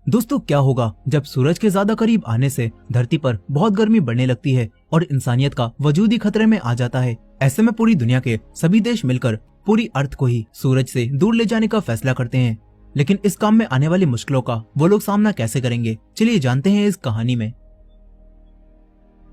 दोस्तों, क्या होगा जब सूरज के ज्यादा करीब आने से धरती पर बहुत गर्मी बढ़ने लगती है और इंसानियत का वजूद ही खतरे में आ जाता है। ऐसे में पूरी दुनिया के सभी देश मिलकर पूरी अर्थ को ही सूरज से दूर ले जाने का फैसला करते हैं। लेकिन इस काम में आने वाली मुश्किलों का वो लोग सामना कैसे करेंगे, चलिए जानते हैं इस कहानी में।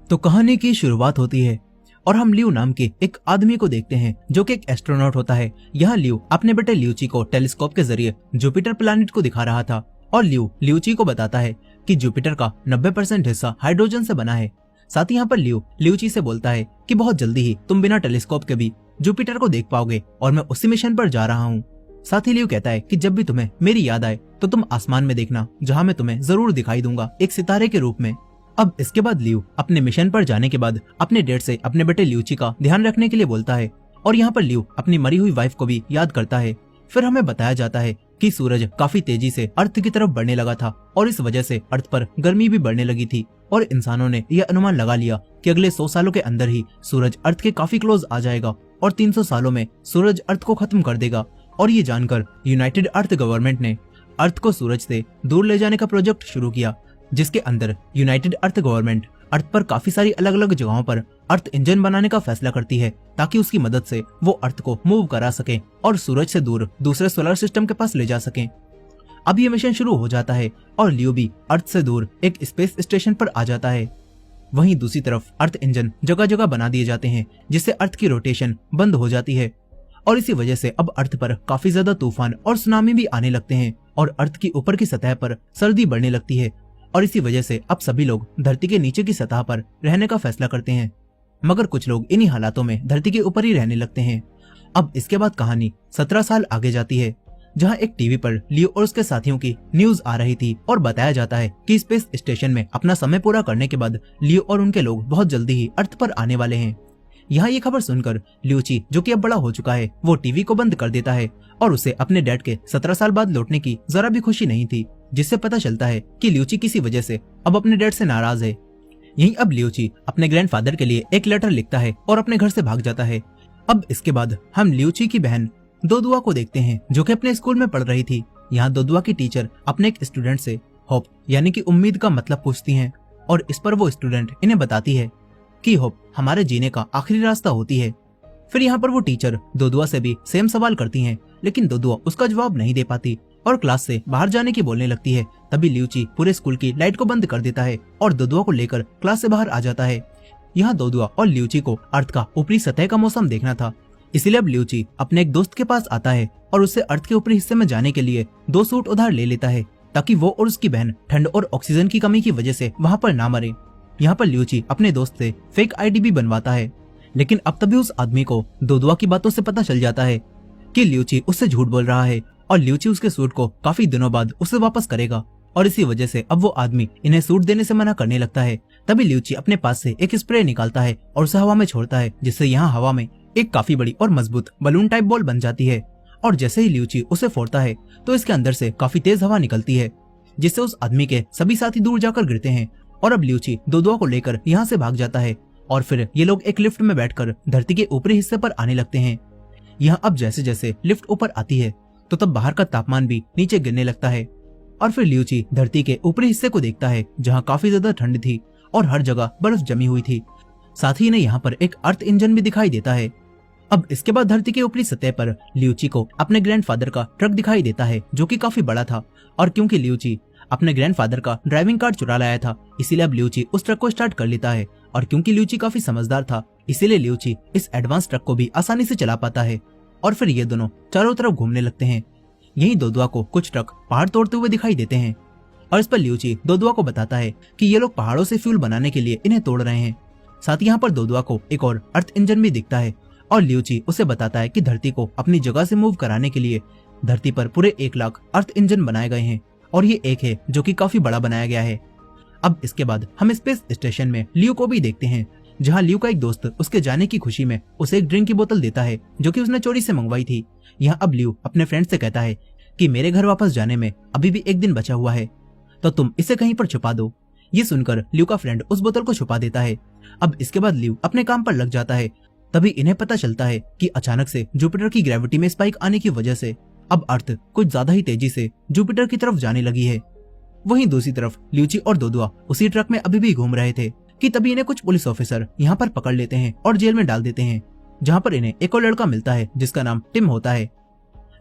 तो कहानी की शुरुआत होती है और हम लियो नाम के एक आदमी को देखते हैं जो कि एक एस्ट्रोनॉट होता है। यहाँ लियो अपने बेटे लियूची को टेलीस्कोप के जरिए जुपिटर प्लैनेट को दिखा रहा था और लियो लियूची को बताता है कि जुपिटर का 90% हिस्सा हाइड्रोजन से बना है। साथ ही यहाँ पर लियो लियूची से बोलता है कि बहुत जल्दी ही तुम बिना टेलीस्कोप के भी जुपिटर को देख पाओगे और मैं उसी मिशन पर जा रहा हूँ। साथ ही लियो कहता है कि जब भी तुम्हें मेरी याद आए तो तुम आसमान में देखना, जहाँ मैं तुम्हें जरूर दिखाई दूंगा एक सितारे के रूप में। अब इसके बाद लियो अपने मिशन पर जाने के बाद अपने डैड से अपने बेटे लियूची का ध्यान रखने के लिए बोलता है और यहाँ पर लियो अपनी मरी हुई वाइफ को भी याद करता है। फिर हमें बताया जाता है कि सूरज काफी तेजी से अर्थ की तरफ बढ़ने लगा था और इस वजह से अर्थ पर गर्मी भी बढ़ने लगी थी और इंसानों ने यह अनुमान लगा लिया कि अगले 100 सालों के अंदर ही सूरज अर्थ के काफी क्लोज आ जाएगा और 300 सालों में सूरज अर्थ को खत्म कर देगा। और ये जानकर यूनाइटेड अर्थ गवर्नमेंट ने अर्थ को सूरज से दूर ले जाने का प्रोजेक्ट शुरू किया, जिसके अंदर यूनाइटेड अर्थ गवर्नमेंट अर्थ पर काफी सारी अलग अलग जगहों पर अर्थ इंजन बनाने का फैसला करती है ताकि उसकी मदद से वो अर्थ को मूव करा सके और सूरज से दूर दूसरे सोलर सिस्टम के पास ले जा सके। अब ये मिशन शुरू हो जाता है और लियो भी अर्थ से दूर एक स्पेस स्टेशन पर आ जाता है। वहीं दूसरी तरफ अर्थ इंजन जगह जगह बना दिए जाते हैं जिससे अर्थ की रोटेशन बंद हो जाती है और इसी वजह से अब अर्थ पर काफी ज्यादा तूफान और सुनामी भी आने लगते हैं और अर्थ की ऊपर की सतह पर सर्दी बढ़ने लगती है और इसी वजह से अब सभी लोग धरती के नीचे की सतह पर रहने का फैसला करते हैं, मगर कुछ लोग इन्हीं हालातों में धरती के ऊपर ही रहने लगते हैं। अब इसके बाद कहानी 17 साल आगे जाती है, जहां एक टीवी पर लियो और उसके साथियों की न्यूज आ रही थी और बताया जाता है कि स्पेस स्टेशन में अपना समय पूरा करने के बाद लियो और उनके लोग बहुत जल्दी ही अर्थ पर आने वाले हैं। यहाँ ये खबर सुनकर लियूची, जो कि अब बड़ा हो चुका है, वो टीवी को बंद कर देता है और उसे अपने डैड के 17 साल बाद लौटने की जरा भी खुशी नहीं थी, जिससे पता चलता है कि लियूची किसी वजह से अब अपने डैड से नाराज है। यहीं अब लियूची अपने ग्रैंडफादर के लिए एक लेटर लिखता है और अपने घर से भाग जाता है। अब इसके बाद हम लियूची की बहन दोदुआ को देखते हैं जो कि अपने स्कूल में पढ़ रही थी। यहाँ दोदुआ की टीचर अपने एक स्टूडेंट से होप यानी कि उम्मीद का मतलब पूछती हैं और इस पर वो स्टूडेंट इन्हें बताती है कि होप हमारे जीने का आखिरी रास्ता होती है। फिर यहाँ पर वो टीचर दोदुआ से भी सेम सवाल करती हैं, लेकिन दोदुआ उसका जवाब नहीं दे पाती और क्लास से बाहर जाने की बोलने लगती है। तभी लियूची पूरे स्कूल की लाइट को बंद कर देता है और दोदुआ को लेकर क्लास से बाहर आ जाता है। यहाँ दोदुआ और लियूची को अर्थ का ऊपरी सतह का मौसम देखना था, इसलिए अब लियूची अपने एक दोस्त के पास आता है और उससे अर्थ के ऊपरी हिस्से में जाने के लिए 2 सूट उधार ले लेता है ताकि वो और उसकी बहन ठंड और ऑक्सीजन की कमी की वजह से वहाँ पर ना मरे। यहाँ पर लियूची अपने दोस्त से फेक आईडी भी बनवाता है, लेकिन अब तभी उस आदमी को दोदुआ की बातों से पता चल जाता है कि लियूची उससे झूठ बोल रहा है और लियूची उसके सूट को काफी दिनों बाद उसे वापस करेगा और इसी वजह से अब वो आदमी इन्हें सूट देने से मना करने लगता है। तभी लियूची अपने पास से एक स्प्रे निकालता है और उसे हवा में छोड़ता है, जिससे यहाँ हवा में एक काफी बड़ी और मजबूत बलून टाइप बॉल बन जाती है और जैसे ही लियूची उसे फोड़ता है तो इसके अंदर से काफी तेज हवा निकलती है, जिससे उस आदमी के सभी साथी दूर जाकर गिरते हैं और अब लियूची दोदुआ को लेकर यहाँ से भाग जाता है और फिर ये लोग एक लिफ्ट में बैठकर धरती के ऊपरी हिस्से पर आने लगते हैं। यहाँ अब जैसे जैसे लिफ्ट ऊपर आती है तो तब बाहर का तापमान भी नीचे गिरने लगता है और फिर लियूची धरती के ऊपरी हिस्से को देखता है जहाँ काफी ज्यादा ठंड थी और हर जगह बर्फ जमी हुई थी। साथ ही इन्हें यहाँ पर एक अर्थ इंजन भी दिखाई देता है। अब इसके बाद धरती के ऊपरी सतह पर लियूची को अपने ग्रैंडफादर का ट्रक दिखाई देता है जो कि काफी बड़ा था और क्योंकि लियूची अपने ग्रैंडफादर का ड्राइविंग कार्ड चुरा लाया था, इसीलिए अब लियूची उस ट्रक को स्टार्ट कर लेता है और क्योंकि लियूची काफी समझदार था इसीलिए लियूची इस एडवांस ट्रक को भी आसानी से चला पाता है और फिर ये दोनों चारों तरफ घूमने लगते हैं। यही दोदुआ को कुछ ट्रक पहाड़ तोड़ते हुए दिखाई देते हैं और इस पर लियूची दोदुआ को बताता है कि ये लोग पहाड़ों से फ्यूल बनाने के लिए इन्हें तोड़ रहे हैं। साथ ही यहाँ पर दोदुआ को एक और अर्थ इंजन भी दिखता है और लियूची उसे बताता है कि धरती को अपनी जगह से मूव कराने के लिए धरती पर पूरे 1 लाख अर्थ इंजन बनाए गए हैं और ये एक है जो कि काफी बड़ा बनाया गया है। अब इसके बाद हम स्पेस स्टेशन में लियो को भी देखते हैं, जहाँ लियो का एक दोस्त उसके जाने की खुशी में उसे एक ड्रिंक की बोतल देता है जो कि उसने चोरी से मंगवाई थी। यहाँ अब लियो अपने फ्रेंड से कहता है कि मेरे घर वापस जाने में अभी भी 1 दिन बचा हुआ है, तो तुम इसे कहीं पर छुपा दो। ये सुनकर लियो का फ्रेंड उस बोतल को छुपा देता है। अब इसके बाद लियो अपने काम पर लग जाता है। तभी इन्हें पता चलता है कि अचानक से जुपिटर की ग्रेविटी में स्पाइक आने की वजह से अब अर्थ कुछ ज्यादा ही तेजी से जुपिटर की तरफ जाने लगी है। वहीं दूसरी तरफ ल्यूची और दोदुआ उसी ट्रक में अभी भी घूम रहे थे कि तभी इन्हें कुछ पुलिस ऑफिसर यहाँ पर पकड़ लेते हैं और जेल में डाल देते हैं, जहाँ पर इन्हें एक और लड़का मिलता है जिसका नाम टिम होता है।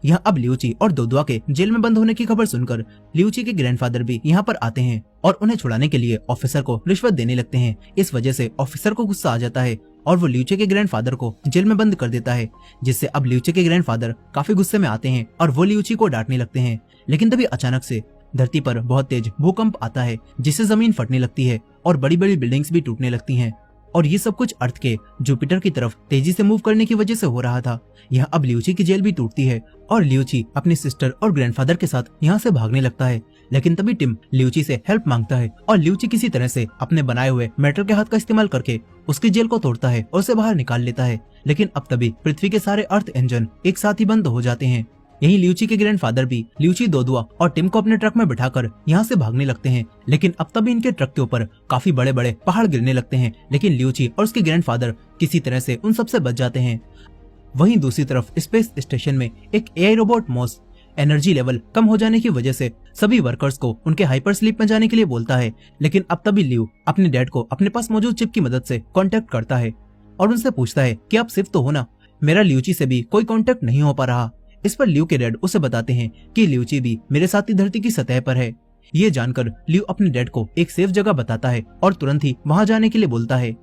यहाँ अब ल्यूची और दोदुआ के जेल में बंद होने की खबर सुनकर ल्यूची के ग्रैंडफादर भी यहाँ पर आते हैं और उन्हें छुड़ाने के लिए ऑफिसर को रिश्वत देने लगते हैं। इस वजह से ऑफिसर को गुस्सा आ जाता है और वो ल्यूची के ग्रैंडफादर को जेल में बंद कर देता है, जिससे अब ल्यूची के ग्रैंडफादर काफी गुस्से में आते हैं और वो ल्यूची को डांटने लगते हैं। लेकिन तभी अचानक से धरती पर बहुत तेज भूकंप आता है, जिससे जमीन फटने लगती है और बड़ी बड़ी बिल्डिंग्स भी टूटने लगती हैं। और ये सब कुछ अर्थ के जुपिटर की तरफ तेजी से मूव करने की वजह से हो रहा था। यहाँ अब ल्यूची की जेल भी टूटती है और ल्यूची अपनी सिस्टर और ग्रैंडफादर के साथ यहाँ से भागने लगता है। लेकिन तभी टिम ल्यूची से हेल्प मांगता है और ल्यूची किसी तरह से अपने बनाए हुए मेटल के हाथ का इस्तेमाल करके उसकी जेल को तोड़ता है और उसे बाहर निकाल लेता है। लेकिन अब तभी पृथ्वी के सारे अर्थ इंजन एक साथ ही बंद हो जाते हैं। यही ल्यूची के ग्रैंडफादर भी ल्यूची, दोदुआ और टिम को अपने ट्रक में बिठाकर यहाँ से भागने लगते हैं। लेकिन अब तभी इनके ट्रक के ऊपर काफी बड़े बड़े पहाड़ गिरने लगते हैं, लेकिन ल्यूची और उसके ग्रैंडफादर किसी तरह से उन सबसे बच जाते हैं। वहीं दूसरी तरफ स्पेस स्टेशन में एक एआई रोबोट मॉस एनर्जी लेवल कम हो जाने की वजह से सभी वर्कर्स को उनके हाइपर स्लीप में जाने के लिए बोलता है। लेकिन अब तभी ल्यू अपने डैड को अपने पास मौजूद चिप की मदद से कांटेक्ट करता है और उनसे पूछता है कि आप सिर्फ तो हो ना, मेरा ल्यूची से भी कोई कांटेक्ट नहीं हो पा रहा। इस पर ल्यू के डैड उसे बताते हैं कि ल्यूची भी मेरे साथ ही धरती की सतह पर है। ये जानकर ल्यू अपने डैड को एक सेफ जगह बताता है और तुरंत ही वहां जाने के लिए बोलता है।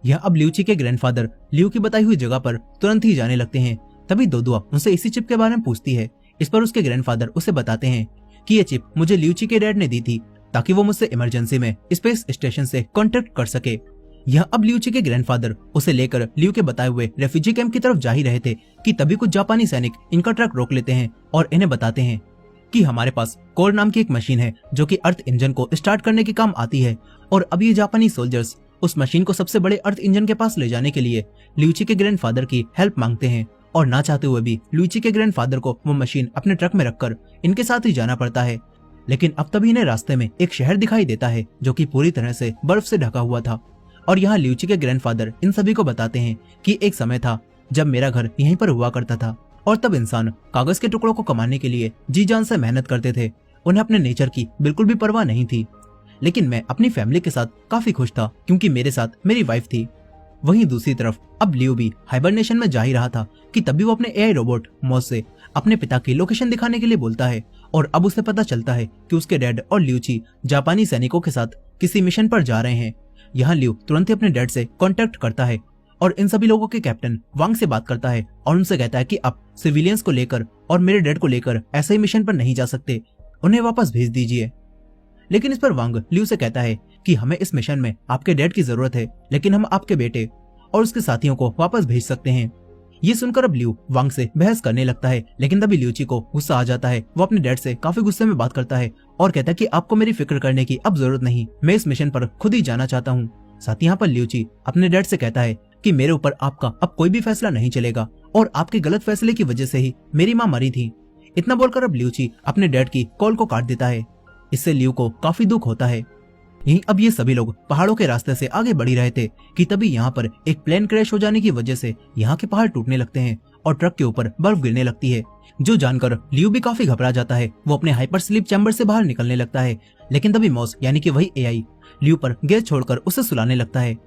यह अब ल्यूची के ग्रैंडफादर ल्यू की बताई हुई जगह पर तुरंत ही जाने लगते हैं। तभी दोदुआ उनसे इसी चिप के बारे में पूछती है। इस पर उसके ग्रैंडफादर उसे बताते हैं कि ये चिप मुझे ल्यूची के डैड ने दी थी ताकि वो मुझसे इमरजेंसी में स्पेस स्टेशन से कांटेक्ट कर सके। यह अब ल्यूची के ग्रैंडफादर उसे लेकर ल्यू के बताए हुए रेफ्यूजी कैंप की तरफ जा ही रहे थे कि तभी कुछ जापानी सैनिक इनका ट्रक रोक लेते हैं और इन्हें बताते हैं कि हमारे पास कोर नाम की एक मशीन है जो कि अर्थ इंजन को स्टार्ट करने के काम आती है। और अब ये जापानी सोल्जर्स उस मशीन को सबसे बड़े अर्थ इंजन के पास ले जाने के लिए ल्यूची के ग्रैंडफादर की हेल्प मांगते हैं और ना चाहते हुए भी ल्यूची के ग्रैंडफादर को वो मशीन अपने ट्रक में रखकर इनके साथ ही जाना पड़ता है। लेकिन अब तभी इन्हें रास्ते में एक शहर दिखाई देता है जो कि पूरी तरह से बर्फ से ढका हुआ था। और यहाँ ल्यूची के ग्रैंडफादर इन सभी को बताते हैं कि एक समय था जब मेरा घर यहीं पर हुआ करता था और तब इंसान कागज के टुकड़ों को कमाने के लिए जी जान से मेहनत करते थे। उन्हें अपने नेचर की बिल्कुल भी परवाह नहीं थी। लेकिन मैं अपनी फैमिली के साथ काफी खुश था क्योंकि मेरे साथ मेरी वाइफ थी। वहीं दूसरी तरफ अब ल्यू भी हाइबरनेशन में जा ही रहा था कि तभी वो अपने एआई रोबोट मॉस से अपने पिता की लोकेशन दिखाने के लिए बोलता है और अब उसे पता चलता है कि उसके डैड और ल्यूची जापानी सैनिकों के साथ किसी मिशन पर जा रहे हैं। यहाँ ल्यू तुरंत ही अपने डैड से कांटेक्ट करता है और इन सभी लोगों के कैप्टन वांग से बात करता है और उनसे कहता है कि आप सिविलियंस को लेकर और मेरे डैड को लेकर ऐसे ही मिशन पर नहीं जा सकते, उन्हें वापस भेज दीजिए। लेकिन इस पर वांग ल्यू से कहता है कि हमें इस मिशन में आपके डैड की जरूरत है, लेकिन हम आपके बेटे और उसके साथियों को वापस भेज सकते हैं। ये सुनकर अब ल्यू वांग से बहस करने लगता है, लेकिन तभी ल्यूची को गुस्सा आ जाता है। वो अपने डैड से काफी गुस्से में बात करता है और कहता है कि आपको मेरी फिक्र करने की अब जरूरत नहीं, मैं इस मिशन पर खुद ही जाना चाहता हूँ। साथ ही यहाँ पर ल्यूची अपने डैड से कहता है कि मेरे ऊपर आपका अब कोई भी फैसला नहीं चलेगा और आपके गलत फैसले की वजह से ही मेरी माँ मरी थी। इतना बोलकर अब ल्यूची अपने डैड की कॉल को काट देता है। इससे ल्यू को काफी दुख होता है। यहीं अब ये सभी लोग पहाड़ों के रास्ते से आगे बढ़ ही रहे थे कि तभी यहाँ पर एक प्लेन क्रैश हो जाने की वजह से यहाँ के पहाड़ टूटने लगते हैं और ट्रक के ऊपर बर्फ गिरने लगती है, जो जानकर ल्यू भी काफी घबरा जाता है। वो अपने हाइपर स्लीप चैम्बर से बाहर निकलने लगता है, लेकिन तभी मॉस यानी कि वही एआई ल्यू पर गैस छोड़कर उसे सुलाने लगता है।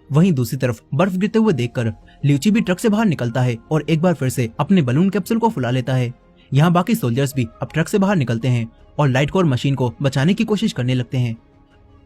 वहीं दूसरी तरफ बर्फ गिरते हुए देखकर ल्यूची भी ट्रक से बाहर निकलता है और एक बार फिर से अपने बलून कैप्सूल को फुला लेता है। यहाँ बाकी सोल्जर्स भी अब ट्रक से बाहर निकलते हैं और लाइट कोर मशीन को बचाने की कोशिश करने लगते हैं।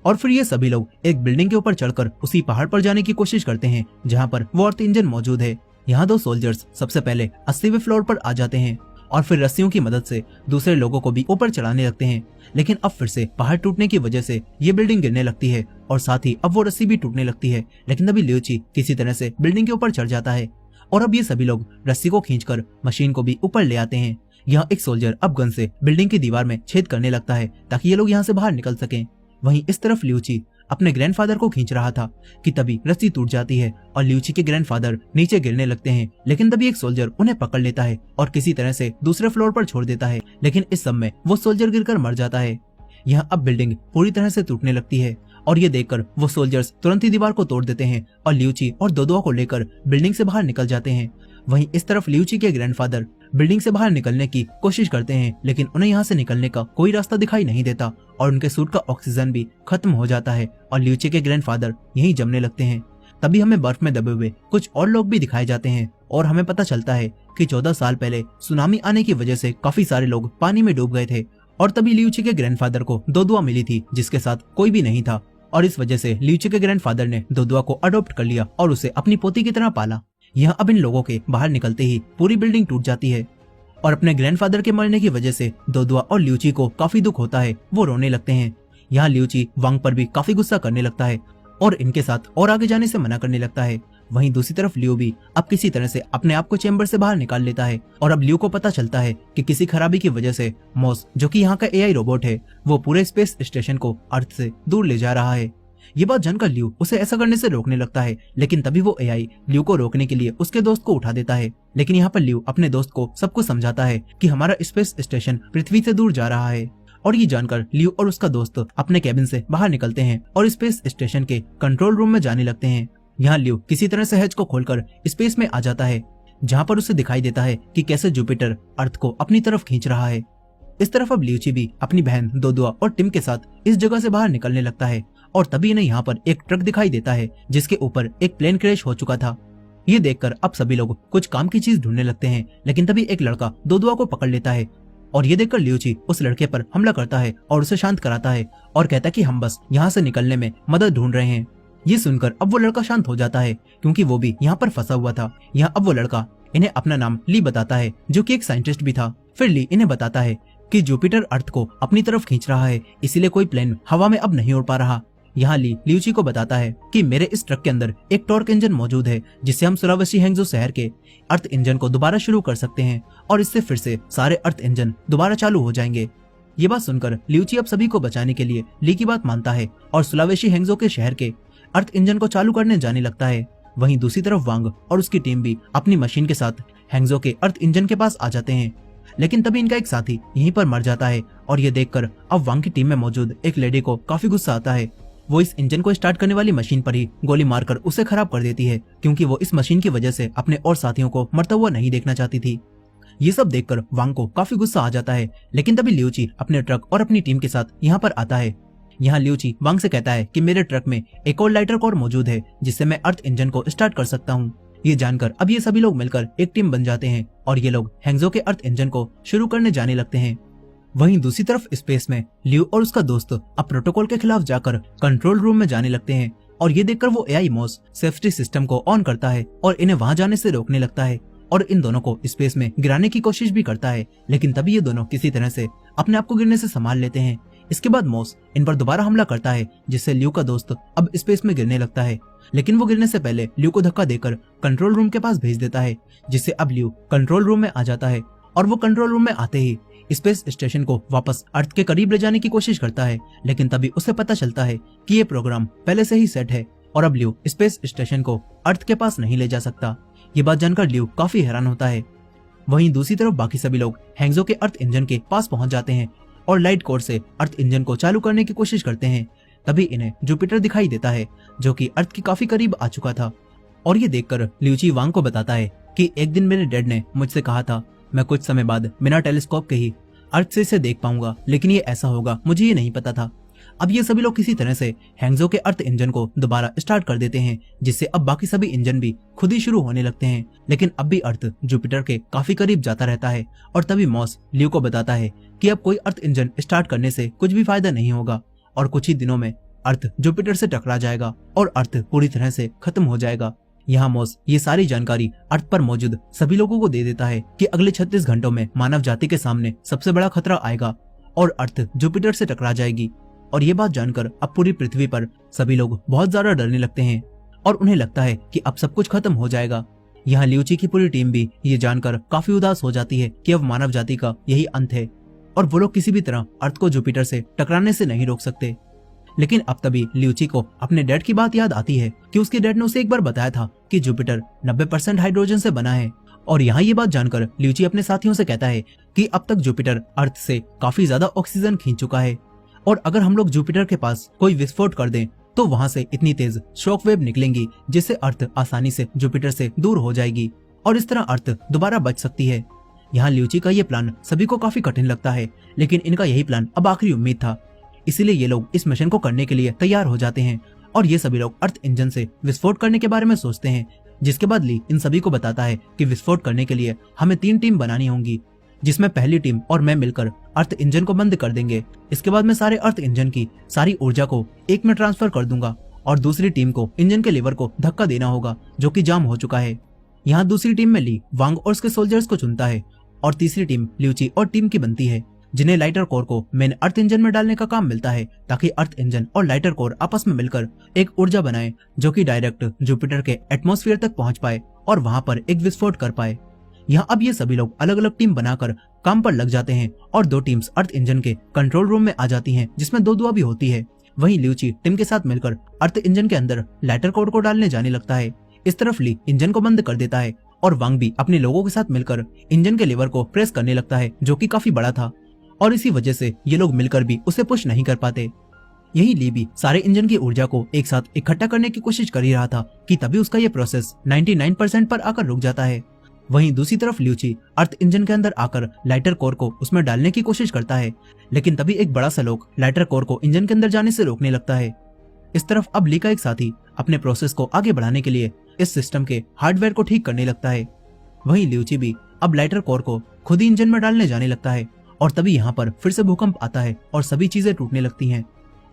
और फिर ये सभी लोग एक बिल्डिंग के ऊपर चढ़कर उसी पहाड़ पर जाने की कोशिश करते हैं जहाँ पर वो अर्थ इंजन मौजूद है। यहाँ दो सोल्जर्स सबसे पहले 80वें फ्लोर पर आ जाते हैं और फिर रस्सियों की मदद से दूसरे लोगों को भी ऊपर चढ़ाने लगते हैं। लेकिन अब फिर से पहाड़ टूटने की वजह से ये बिल्डिंग गिरने लगती है और साथ ही अब वो रस्सी भी टूटने लगती है। लेकिन तभी ल्यूची किसी तरह से बिल्डिंग के ऊपर चढ़ जाता है और अब ये सभी लोग रस्सी को खींचकर मशीन को भी ऊपर ले आते हैं। यहाँ एक सोल्जर अब गन से बिल्डिंग की दीवार में छेद करने लगता है ताकि ये लोग यहाँ से बाहर निकल सकें। वहीं इस तरफ ल्यूची अपने ग्रैंडफादर को खींच रहा था कि तभी रस्सी टूट जाती है और ल्यूची के ग्रैंडफादर नीचे गिरने लगते हैं। लेकिन तभी एक सोल्जर उन्हें पकड़ लेता है और किसी तरह से दूसरे फ्लोर पर छोड़ देता है। लेकिन इस सब में वो सोल्जर गिरकर मर जाता है। यहाँ अब बिल्डिंग पूरी तरह से टूटने लगती है और ये देखकर वो सोल्जर्स तुरंत ही दीवार को तोड़ देते हैं और ल्यूची और दोदुआ को लेकर बिल्डिंग से बाहर निकल जाते हैं। वहीं इस तरफ ल्यूची के ग्रैंडफादर बिल्डिंग से बाहर निकलने की कोशिश करते हैं, लेकिन उन्हें यहाँ से निकलने का कोई रास्ता दिखाई नहीं देता और उनके सूट का ऑक्सीजन भी खत्म हो जाता है और ल्यूची के ग्रैंडफादर यहीं जमने लगते हैं। तभी हमें बर्फ में दबे हुए कुछ और लोग भी दिखाए जाते हैं और हमें पता चलता है कि 14 साल पहले सुनामी आने की वजह से काफी सारे लोग पानी में डूब गए थे और तभी ल्यूची के ग्रैंडफादर को दोदुआ मिली थी जिसके साथ कोई भी नहीं था और इस वजह से ल्यूची के ग्रैंडफादर ने दोदुआ को अडॉप्ट कर लिया और उसे अपनी पोती की तरह पाला। यहाँ अब इन लोगों के बाहर निकलते ही पूरी बिल्डिंग टूट जाती है और अपने ग्रैंडफादर के मरने की वजह से दोदुआ और ल्यूची को काफी दुख होता है, वो रोने लगते हैं। यहाँ ल्यूची वांग पर भी काफी गुस्सा करने लगता है और इनके साथ और आगे जाने से मना करने लगता है। वहीं दूसरी तरफ लियो भी अब किसी तरह से अपने आप को चेंबर से बाहर निकाल लेता है और अब लियो को पता चलता है कि किसी खराबी की वजह से मॉस, जो कि यहाँ का एआई रोबोट है, वो पूरे स्पेस स्टेशन को अर्थ से दूर ले जा रहा है। ये बात जानकर लियो उसे ऐसा करने से रोकने लगता है, लेकिन तभी वो एआई लियो को रोकने के लिए उसके दोस्त को उठा देता है। लेकिन यहाँ पर लियो अपने दोस्त को सब कुछ समझाता है कि हमारा स्पेस स्टेशन पृथ्वी से दूर जा रहा है और ये जानकर लियो और उसका दोस्त अपने कैबिन से बाहर निकलते हैं और स्पेस स्टेशन के कंट्रोल रूम में जाने लगते हैं। यहाँ लियो किसी तरह से हैच को खोलकर स्पेस में आ जाता है, जहाँ पर उसे दिखाई देता है कि कैसे जुपिटर अर्थ को अपनी तरफ खींच रहा है। इस तरफ अब ल्यूची भी अपनी बहन दोदुआ और टिम के साथ इस जगह से बाहर निकलने लगता है और तभी इन्हें यहाँ पर एक ट्रक दिखाई देता है जिसके ऊपर एक प्लेन क्रैश हो चुका था। ये देखकर अब सभी लोग कुछ काम की चीज ढूंढने लगते हैं, लेकिन तभी एक लड़का दोदुआ को पकड़ लेता है और ये देखकर ल्यूची उस लड़के पर हमला करता है और उसे शांत कराता है और कहता है कि हम बस यहाँ से निकलने में मदद ढूंढ रहे हैं। ये सुनकर अब वो लड़का शांत हो जाता है क्योंकि वो भी यहाँ पर फंसा हुआ था। यहाँ अब वो लड़का इन्हें अपना नाम ली बताता है, जो कि एक साइंटिस्ट भी था। फिर ली इन्हें बताता है कि जुपिटर अर्थ को अपनी तरफ खींच रहा है, इसीलिए कोई प्लेन हवा में अब नहीं उड़ पा रहा। यहाँ ली ल्यूची को बताता है कि मेरे इस ट्रक के अंदर एक टॉर्क इंजन मौजूद है जिससे हम सुलावेसी हैंगजो शहर के अर्थ इंजन को दोबारा शुरू कर सकते हैं और इससे फिर से सारे अर्थ इंजन दोबारा चालू हो जाएंगे। ये बात सुनकर ल्यूची अब सभी को बचाने के लिए ली की बात मानता है और सुलावेसी हैंगजो के शहर के अर्थ इंजन को चालू करने जाने लगता है। वहीं दूसरी तरफ वांग और उसकी टीम भी अपनी मशीन के साथ हैंगजो के अर्थ इंजन के पास आ जाते हैं, लेकिन तभी इनका एक साथी यहीं पर मर जाता है और ये देखकर अब वांग की टीम में मौजूद एक लेडी को काफी गुस्सा आता है। वो इस इंजन को स्टार्ट करने वाली मशीन पर ही गोली मारकर उसे खराब कर देती है क्योंकि वो इस मशीन की वजह से अपने और साथियों को मरता हुआ नहीं देखना चाहती थी। ये सब देखकर वांग को काफी गुस्सा आ जाता है, लेकिन तभी ल्यूची अपने ट्रक और अपनी टीम के साथ यहाँ पर आता है। यहाँ ल्यूची वांग से कहता है कि मेरे ट्रक में एक और लाइटर कोर मौजूद है जिससे मैं अर्थ इंजन को स्टार्ट कर सकता हूँ। ये जानकर अब ये सभी लोग मिलकर एक टीम बन जाते हैं और ये लोग हैंगजो के अर्थ इंजन को शुरू करने जाने लगते हैं। वहीं दूसरी तरफ स्पेस में लियो और उसका दोस्त अब प्रोटोकॉल के खिलाफ जाकर कंट्रोल रूम में जाने लगते हैं और ये देखकर वो एआई मॉस सेफ्टी सिस्टम को ऑन करता है और इन्हें वहां जाने से रोकने लगता है और इन दोनों को स्पेस में गिराने की कोशिश भी करता है, लेकिन तभी ये दोनों किसी तरह से अपने आप को गिरने से संभाल लेते हैं। इसके बाद मॉस इन पर दोबारा हमला करता है जिससे लियो का दोस्त अब स्पेस में गिरने लगता है, लेकिन वो गिरने से पहले लियो को धक्का देकर कंट्रोल रूम के पास भेज देता है, जिससे अब लियो कंट्रोल रूम में आ जाता है और वो कंट्रोल रूम में आते ही स्पेस स्टेशन को वापस अर्थ के करीब ले जाने की कोशिश करता है, लेकिन तभी उसे पता चलता है कि ये प्रोग्राम पहले से ही सेट है और अब लियो स्पेस स्टेशन को अर्थ के पास नहीं ले जा सकता। ये बात जानकर लियो काफी हैरान होता है। वहीं दूसरी तरफ बाकी सभी लोग हैंगजो के अर्थ इंजन के पास पहुंच जाते हैं और लाइट कोर से अर्थ इंजन को चालू करने की कोशिश करते हैं। तभी इन्हें जुपिटर दिखाई देता है जो कि अर्थ के काफी करीब आ चुका था और ये देखकर ल्यूची वांग को बताता है कि एक दिन मेरे डैड ने मुझसे कहा था मैं कुछ समय बाद बिना टेलीस्कोप के ही अर्थ से इसे देख पाऊंगा, लेकिन ये ऐसा होगा मुझे ये नहीं पता था। अब ये सभी लोग किसी तरह से हैंगजो के अर्थ इंजन को दोबारा स्टार्ट कर देते हैं, जिससे अब बाकी सभी इंजन भी खुद ही शुरू होने लगते हैं, लेकिन अब भी अर्थ जुपिटर के काफी करीब जाता रहता है और तभी मॉस लियो को बताता है कि अब कोई अर्थ इंजन स्टार्ट करने से कुछ भी फायदा नहीं होगा और कुछ ही दिनों में अर्थ जुपिटर से टकरा जाएगा और अर्थ पूरी तरह से खत्म हो जाएगा। यहाँ मॉस ये सारी जानकारी अर्थ पर मौजूद सभी लोगों को दे देता है कि अगले 36 घंटों में मानव जाति के सामने सबसे बड़ा खतरा आएगा और अर्थ जुपिटर से टकरा जाएगी। और ये बात जानकर अब पूरी पृथ्वी पर सभी लोग बहुत ज्यादा डरने लगते हैं और उन्हें लगता है कि अब सब कुछ खत्म हो जाएगा। यहाँ ल्यूची की पूरी टीम भी ये जानकर काफी उदास हो जाती है कि अब मानव जाति का यही अंत है और वो लोग किसी भी तरह अर्थ को जुपिटर से टकराने से नहीं रोक सकते। लेकिन अब तभी ल्यूची को अपने डैड की बात याद आती है कि उसके डैड ने उसे एक बार बताया था कि जुपिटर 90% हाइड्रोजन से बना है। और यहाँ ये बात जानकर ल्यूची अपने साथियों से कहता है कि अब तक जुपिटर अर्थ से काफी ज्यादा ऑक्सीजन खींच चुका है और अगर हम लोग जुपिटर के पास कोई विस्फोट कर दें तो वहां से इतनी तेज शॉक वेव निकलेंगी जिससे अर्थ आसानी से जुपिटर से दूर हो जाएगी और इस तरह अर्थ दोबारा बच सकती है। यहाँ ल्यूची का ये प्लान सभी को काफी कठिन लगता है, लेकिन इनका यही प्लान अब आखिरी उम्मीद था। इसीलिए ये लोग इस मिशन को करने के लिए तैयार हो जाते हैं और ये सभी लोग अर्थ इंजन से विस्फोट करने के बारे में सोचते हैं। जिसके बाद ली इन सभी को बताता है कि विस्फोट करने के लिए हमें 3 टीम बनानी होंगी, जिसमें पहली टीम और मैं मिलकर अर्थ इंजन को बंद कर देंगे। इसके बाद मैं सारे अर्थ इंजन की सारी ऊर्जा को एक में ट्रांसफर कर दूंगा और दूसरी टीम को इंजन के लीवर को धक्का देना होगा जो कि जाम हो चुका है। यहाँ दूसरी टीम में ली वांग और उसके सोल्जर्स को चुनता है और तीसरी टीम ल्यूची और टीम की बनती है, जिन्हें लाइटर कोर को मेन अर्थ इंजन में डालने का काम मिलता है ताकि अर्थ इंजन और लाइटर कोर आपस में मिलकर एक ऊर्जा बनाए जो कि डायरेक्ट जुपिटर के एटमॉस्फेयर तक पहुंच पाए और वहां पर एक विस्फोट कर पाए। यहाँ अब ये सभी लोग अलग अलग टीम बनाकर काम पर लग जाते हैं और 2 टीम्स अर्थ इंजन के कंट्रोल रूम में आ जाती हैं, जिसमें दुआ भी होती है। वहीं ल्यूची टीम के साथ मिलकर अर्थ इंजन के अंदर लाइटर कोर को डालने जाने लगता है। इस तरफ ली इंजन को बंद कर देता है और वांग भी अपने लोगों के साथ मिलकर इंजन के लीवर को प्रेस करने लगता है जो कि काफी बड़ा था और इसी वजह से ये लोग मिलकर भी उसे पुश नहीं कर पाते। यही ली भी सारे इंजन की ऊर्जा को एक साथ इकट्ठा करने की कोशिश कर ही रहा था कि तभी उसका ये प्रोसेस 99% पर आकर रुक जाता है। वहीं दूसरी तरफ ल्यूची अर्थ इंजन के अंदर आकर लाइटर कोर को उसमें डालने की कोशिश करता है, लेकिन तभी एक बड़ा सा लोग लाइटर कोर को इंजन के अंदर जाने से रोकने लगता है। इस तरफ अब ली का एक साथी अपने प्रोसेस को आगे बढ़ाने के लिए इस सिस्टम के हार्डवेयर को ठीक करने लगता है। वहीं ल्यूची भी अब लाइटर कोर को खुद ही इंजन में डालने जाने लगता है और तभी यहाँ पर फिर से भूकंप आता है और सभी चीजें टूटने लगती हैं।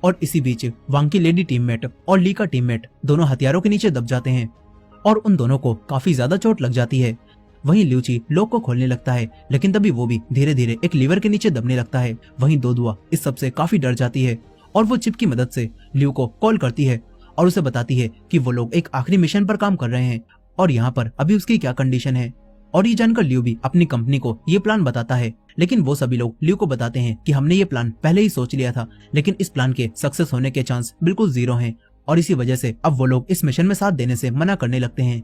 और इसी बीच वांग की लेडी टीममेट और ली का टीममेट दोनों हथियारों के नीचे दब जाते हैं और उन दोनों को काफी ज्यादा चोट लग जाती है। वहीं ल्यूची लॉक को खोलने लगता है, लेकिन तभी वो भी धीरे धीरे एक लीवर के नीचे दबने लगता है। वहीं दुआ इस सब से काफी डर जाती है और वो चिप की मदद से ल्यू को कॉल करती है और उसे बताती है कि वो लोग एक आखिरी मिशन पर काम कर रहे हैं और यहाँ पर अभी उसकी क्या कंडीशन है। और ये जानकर ल्यू भी अपनी कंपनी को ये प्लान बताता है, लेकिन वो सभी लोग ल्यू को बताते हैं कि हमने ये प्लान पहले ही सोच लिया था, लेकिन इस प्लान के सक्सेस होने के चांस बिल्कुल 0 हैं और इसी वजह से अब वो लोग इस मिशन में साथ देने से मना करने लगते हैं।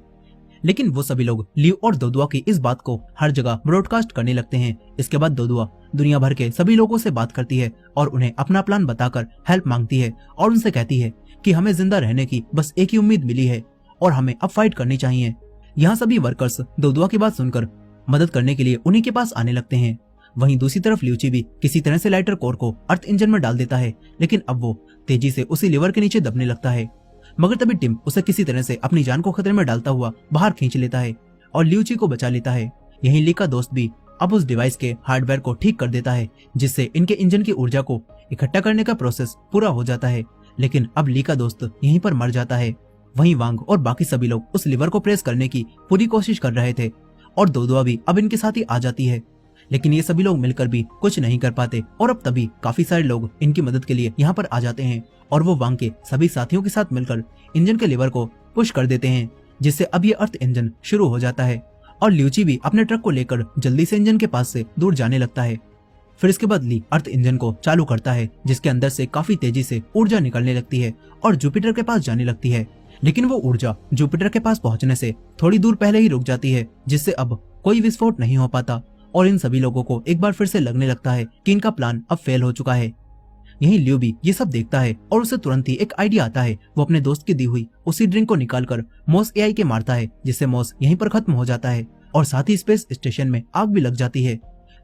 लेकिन वो सभी लोग ल्यू और दुआ की इस बात को हर जगह ब्रॉडकास्ट करने लगते हैं। इसके बाद दुआ दुनिया भर के सभी लोगों से बात करती है और उन्हें अपना प्लान बताकर हेल्प मांगती है और उनसे कहती है कि हमें जिंदा रहने की बस एक ही उम्मीद मिली है और हमें अब फाइट करनी चाहिए। यहाँ सभी वर्कर्स दुआ की बात सुनकर मदद करने के लिए उन्हीं के पास आने लगते हैं। वहीं दूसरी तरफ ल्यूची भी किसी तरह से लाइटर कोर को अर्थ इंजन में डाल देता है, लेकिन अब वो तेजी से उसी लीवर के नीचे दबने लगता है। मगर तभी टिम उसे किसी तरह से अपनी जान को खतरे में डालता हुआ बाहर खींच लेता है और ल्यूची को बचा लेता है। यहीं ली का दोस्त भी अब उस डिवाइस के हार्डवेयर को ठीक कर देता है, जिससे इनके इंजन की ऊर्जा को इकट्ठा करने का प्रोसेस पूरा हो जाता है। लेकिन अब ली का दोस्त यहीं पर मर जाता है। वहीं वांग और बाकी सभी लोग उस लीवर को प्रेस करने की पूरी कोशिश कर रहे थे और दुआ भी अब इनके साथ ही आ जाती है, लेकिन ये सभी लोग मिलकर भी कुछ नहीं कर पाते। और अब तभी काफी सारे लोग इनकी मदद के लिए यहाँ पर आ जाते हैं और वो वांग के सभी साथियों के साथ मिलकर इंजन के लीवर को पुश कर देते हैं, जिससे अब ये अर्थ इंजन शुरू हो जाता है और ल्यूची भी अपने ट्रक को लेकर जल्दी से इंजन के पास से दूर जाने लगता है। फिर इसके बाद ली अर्थ इंजन को चालू करता है, जिसके अंदर से काफी तेजी से ऊर्जा निकलने लगती है और जुपिटर के पास जाने लगती है। लेकिन वो ऊर्जा जुपिटर के पास पहुंचने से थोड़ी दूर पहले ही रुक जाती है, जिससे अब कोई विस्फोट नहीं हो पाता और इन सभी लोगों को एक बार फिर से लगने लगता है कि इनका प्लान अब फेल हो चुका है। यहीं ल्यू भी ये सब देखता है और उसे तुरंत ही एक आइडिया आता है। वो अपने दोस्त की दी हुई उसी ड्रिंक को निकालकर मॉस एआई के मारता है, जिससे मॉस यहीं पर खत्म हो जाता है और साथ ही स्पेस स्टेशन में आग भी लग जाती है।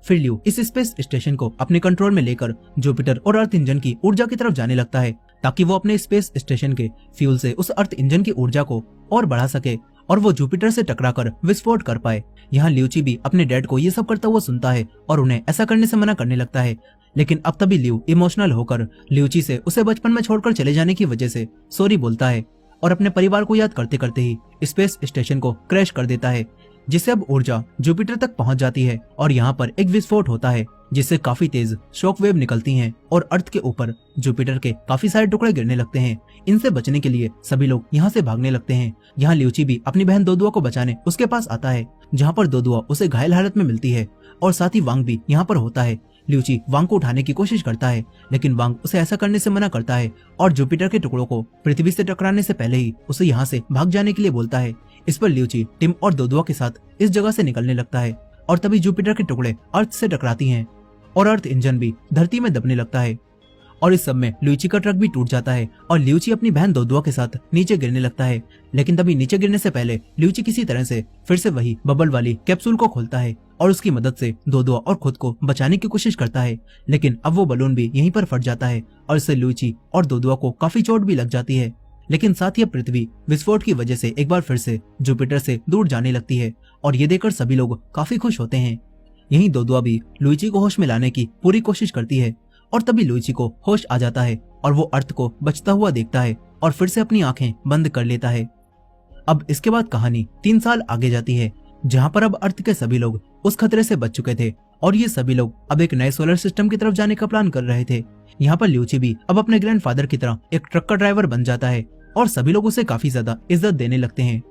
फिर ल्यू इस स्पेस स्टेशन को अपने कंट्रोल में लेकर जुपिटर और अर्थ इंजन की ऊर्जा की तरफ जाने लगता है, ताकि वो अपने स्पेस स्टेशन के फ्यूल से उस अर्थ इंजन की ऊर्जा को और बढ़ा सके और वो जुपिटर से टकराकर विस्फोट कर पाए। यहाँ ल्यूची भी अपने डैड को ये सब करता हुआ सुनता है और उन्हें ऐसा करने से मना करने लगता है। लेकिन अब तभी ल्यू इमोशनल होकर ल्यूची से उसे बचपन में छोड़कर चले जाने की वजह से सॉरी बोलता है और अपने परिवार को याद करते करते ही स्पेस स्टेशन को क्रैश कर देता है, जिससे अब ऊर्जा जुपिटर तक पहुंच जाती है और यहाँ पर एक विस्फोट होता है, जिससे काफी तेज शॉक वेव निकलती हैं और अर्थ के ऊपर जुपिटर के काफी सारे टुकड़े गिरने लगते हैं। इनसे बचने के लिए सभी लोग यहाँ से भागने लगते हैं। यहाँ ल्यूची भी अपनी बहन दुआ को बचाने उसके पास आता है, जहाँ पर दुआ उसे घायल हालत में मिलती है और साथ ही वांग भी यहाँ पर होता है। ल्यूची वांग को उठाने की कोशिश करता है, लेकिन वांग उसे ऐसा करने से मना करता है और जुपिटर के टुकड़ों को पृथ्वी से टकराने से पहले ही उसे यहाँ से भाग जाने के लिए बोलता है। इस पर ल्यूची टिम और दुआ के साथ इस जगह से निकलने लगता है और तभी जुपिटर के टुकड़े अर्थ से टकराती हैं और अर्थ इंजन भी धरती में दबने लगता है और इस सब में ल्यूची का ट्रक भी टूट जाता है और ल्यूची अपनी बहन दोदुआ के साथ नीचे गिरने लगता है। लेकिन तभी नीचे गिरने से पहले ल्यूची किसी तरह से फिर से वही बबल वाली कैप्सूल को खोलता है और उसकी मदद से दोदुआ और खुद को बचाने की कोशिश करता है। लेकिन अब वो बलून भी यहीं पर फट जाता है और इससे ल्यूची और दोदुआ को काफी चोट भी लग जाती है। लेकिन साथ ही पृथ्वी विस्फोट की वजह से एक बार फिर से जुपिटर से दूर जाने लगती है और ये देखकर सभी लोग काफी खुश होते हैं। यहीं दोदुआ भी लुइची को होश में लाने की पूरी कोशिश करती है और तभी लुइची को होश आ जाता है और वो अर्थ को बचता हुआ देखता है और फिर से अपनी आंखें बंद कर लेता है। अब इसके बाद कहानी 3 साल आगे जाती है, जहाँ पर अब अर्थ के सभी लोग उस खतरे से बच चुके थे और ये सभी लोग अब एक नए सोलर सिस्टम की तरफ जाने का प्लान कर रहे थे। यहाँ पर ल्यूची भी अब अपने ग्रैंडफादर की तरह एक ट्रक का ड्राइवर बन जाता है और सभी लोग उसे काफी ज्यादा इज्जत देने लगते हैं,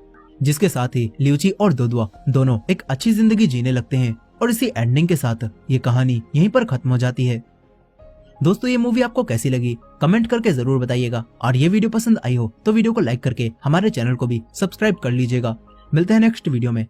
जिसके साथ ही ल्यूची और दोदुआ दोनों एक अच्छी जिंदगी जीने लगते हैं। और इसी एंडिंग के साथ ये कहानी यहीं पर खत्म हो जाती है। दोस्तों, ये मूवी आपको कैसी लगी कमेंट करके जरूर बताइएगा और ये वीडियो पसंद आई हो तो वीडियो को लाइक करके हमारे चैनल को भी सब्सक्राइब कर लीजिएगा। मिलते हैं नेक्स्ट वीडियो में।